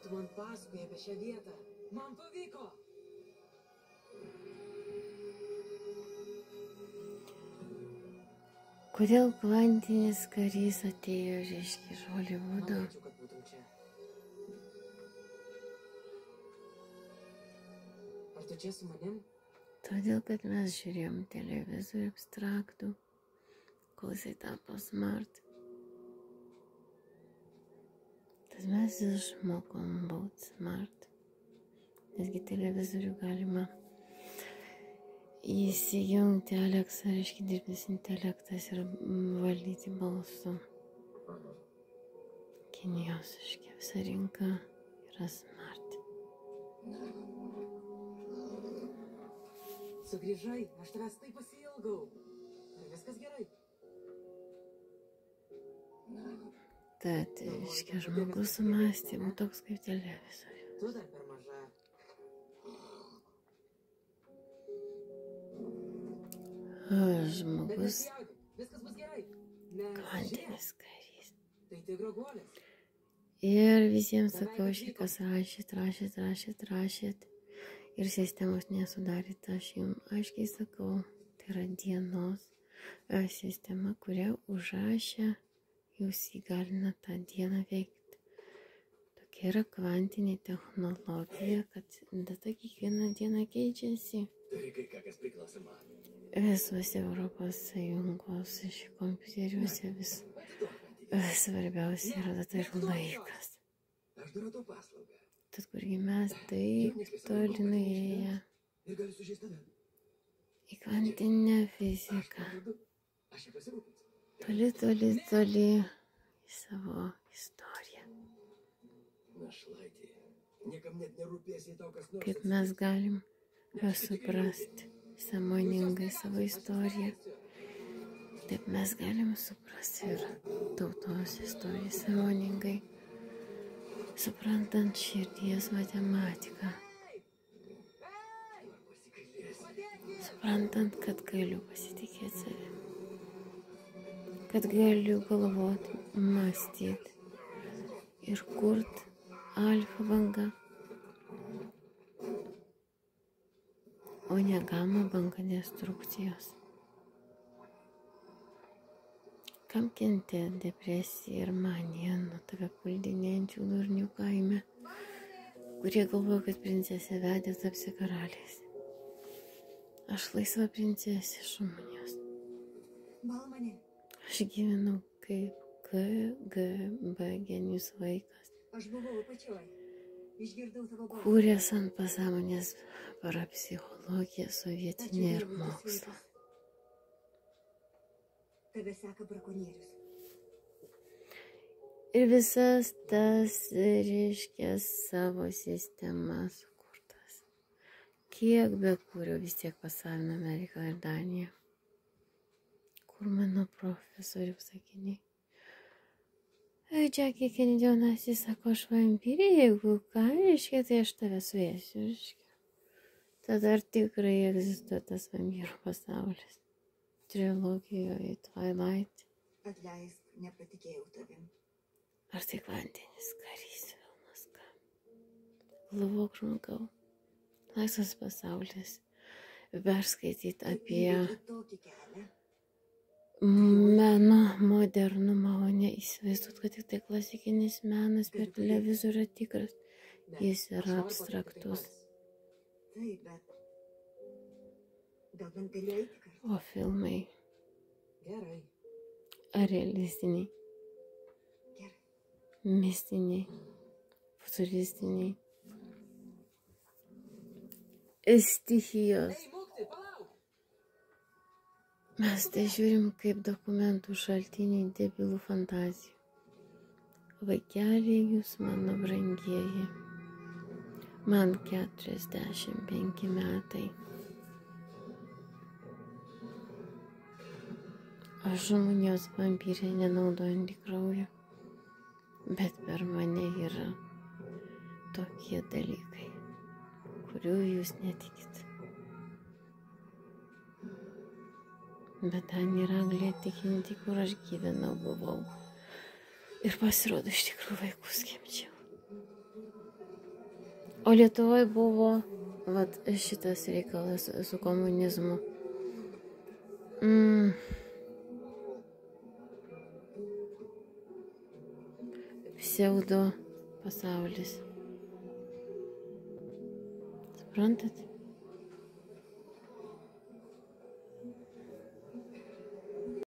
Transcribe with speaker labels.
Speaker 1: Tu man pasakoji apie šią vietą. Man pavyko.
Speaker 2: Kodėl kvantinis karys atėjo, reiškia, iš Holivudo?
Speaker 1: Norėčiau, kad būtum čia. Ar tu čia su manim?
Speaker 2: Todėl, kad mes žiūrėjom televizorių abstraktų, kol jisai tapo smart. Tad mes išmokom būt smart. Nesgi televizorių galima įsijungti Alexa, reiškia dirbtinis intelektas ir valdyti balsu. Kinijos, reiškia, visa rinka yra smart.
Speaker 1: Sugrįžai, aš tavęs taip pasiilgau. Ar viskas gerai?
Speaker 2: Tad, reiškia, žmogus su mąstymu toks kaip televizorius.
Speaker 1: Tu dar per maža.
Speaker 2: Žmogus
Speaker 1: Nesijaudink, viskas bus gerai.
Speaker 2: kvantinis karys.
Speaker 1: Tai tigro guolis.
Speaker 2: Ir visiems sakau, kas rašėt. Ir sistemos nesudarėt, aš jums aiškiai sakau, tai yra dienos sistema, kurią užrašę jūs įgalina tą dieną veikti. Tokia yra kvantinė technologija, kad data kiekvieną dieną keičiasi. Visuose Europos Sąjungos kompiuteriuose vis svarbiausia yra data ir laikas. Tad kurgi mes taip toli nuėję į kvantinę fiziką, toli į savo istoriją. Kaip mes galim suprasti sąmoningai savo istoriją, taip mes galim suprasti ir tautos istoriją sąmoningai, suprantant širdies matematiką, suprantant, kad galiu pasitikėti savim, kad galiu galvot, mąstyti ir kurt alfa banga, o ne gama banga destrukcijos. Kam kentė depresija ir manija nuo tave puldinėjančių durnių kaime, kurie galvoja, kad princesė vedė tapsi karaliais. Aš laisva princesė šumunės. Aš gyvenau kaip KGB genijus vaikas, kūręs ant pasąmonės parapsichologiją, sovietinę ir mokslą.
Speaker 3: Tave seka brakonierius.
Speaker 2: Ir visas tas, reiškia, savo sistemas sukurtas. Kiek be kūriau, vis tiek pasavino Ameriką ir Daniją. Kur mano profesorių sakiniai. Jackie Kennedy Onassis sako, aš vampyrė, jeigu ką, reiškia, tai aš tave suėsiu, reiškia. Tada ar tikrai egzistuoja tas vampyrų pasaulis? Trilogijoje Twilight.
Speaker 3: Atleisk, nepatikėjau tavim.
Speaker 2: Ar tai kvantinis karys filmas, ką? Galvok, žmogau. Laisvas pasaulis. Perskaityti apie meno modernumą, o ne įsivaizduot, kad tik tai klasikinis menas per televizorių tikras. Jis yra abstraktus.
Speaker 3: Taip, bet gal bent gali eiti kartu?
Speaker 2: O filmai
Speaker 1: Gerai.
Speaker 2: ar realistiniai,
Speaker 3: Gerai.
Speaker 2: mistiniai, futuristiniai, stichijos.
Speaker 1: Ei, Mukti, palauk!
Speaker 2: Mes tai žiūrim kaip dokumentų šaltiniai debilų fantazijų. Vaikeliai, jūs mano brangieji, man 45 metai. Aš žmonijos vampyrė nenaudojantį kraują, bet per mane yra tokie dalykai, kurių jūs netikit. Bet ten yra Anglija tikinti, kur aš gyvenau, buvau. Ir pasirodo, iš tikrųjų vaikus gimdžiau. O Lietuvoje buvo vat, šitas reikalas su komunizmu. Pseudo pasaulis. Suprantat?